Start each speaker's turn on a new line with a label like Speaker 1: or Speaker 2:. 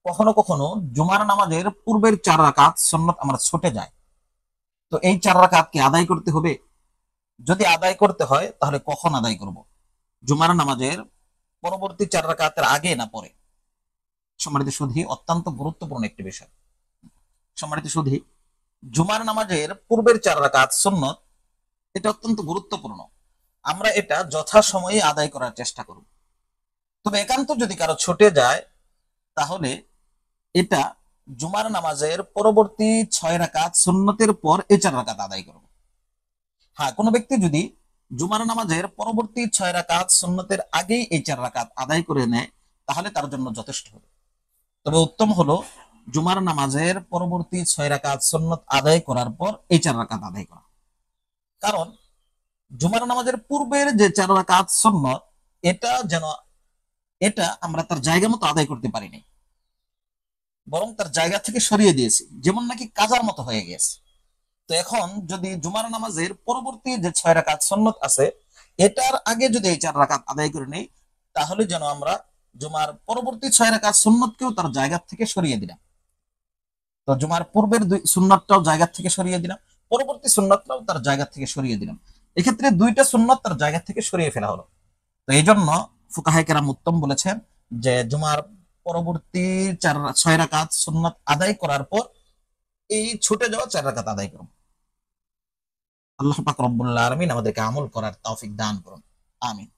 Speaker 1: কখনো কখনো জুমার নামাজের পূর্বের 4 রাকাত সুন্নত আমরা ছুটে যায়। তো এই 4 রাকাত কি আদায় করতে হবে? যদি আদায় করতে হয় তাহলে কখন আদায় করব? জুমার নামাজের পরবর্তী 4 রাকাতের আগে না পরে? সম্মানিত সুধী, অত্যন্ত গুরুত্বপূর্ণ একটি বিষয়। সম্মানিত সুধী, জুমার নামাজের পূর্বের 4 রাকাত সুন্নত, এটা অত্যন্ত গুরুত্বপূর্ণ। আমরা এটা যথাসময়ে আদায় করার চেষ্টা করব। তবে একান্ত যদি কারো ছুটে যায়, তাহলে এটা জুমার নামাজের পরবর্তী 6 রাকাত সুন্নতের পর এই 4 রাকাত আদায় করবে। হ্যাঁ, কোনো ব্যক্তি যদি জুমার নামাজের পরবর্তী 6 রাকাত সুন্নতের আগেই এই 4 রাকাত আদায় করে নেয়, তাহলে তার জন্য যথেষ্ট হবে। তবে উত্তম হলো জুমার নামাজের পরবর্তী 6 রাকাত সুন্নত আদায় করার পর এই 4 রাকাত আদায় করা। কারণ জুমার নামাজের পূর্বের যে 4 রাকাত সুন্নত, এটা যেন এটা আমরা তার জায়গা মতো আদায় করতে পারিনি, বরং তার জায়গা থেকে সরিয়ে দিয়েছি, যেমন নাকি কাজার মতো হয়ে গেছে। তো এখন যদি জুমার নামাজের পরবর্তী যে 6 রাকাত সুন্নত আছে, এটার আগে যদি এই 4 রাকাত আদায় করে নেই, তাহলে যেন আমরা জুমার পরবর্তী 6 রাকাত সুন্নতকেও তার জায়গা থেকে সরিয়ে দিলাম। তো জুমার পূর্বের দুই সুন্নতটাও জায়গা থেকে সরিয়ে দিলাম, পরবর্তী সুন্নতটাও তার জায়গা থেকে সরিয়ে দিলাম। এক্ষেত্রে দুইটা সুন্নত তার জায়গা থেকে সরিয়ে ফেলা হলো। তো এই জন্য ফুকাহায়ে কেরাম উত্তম বলেছেন যে জুমার পরবর্তী 6 রাকাত সুন্নত আদায় করার পর এই ছুটে যাওয়া 4 রাকাত আদায় করুন। আল্লাহ পাক রব্বুল আলামিন আমাদেরকে আমল করার তৌফিক দান করুন। আমিন।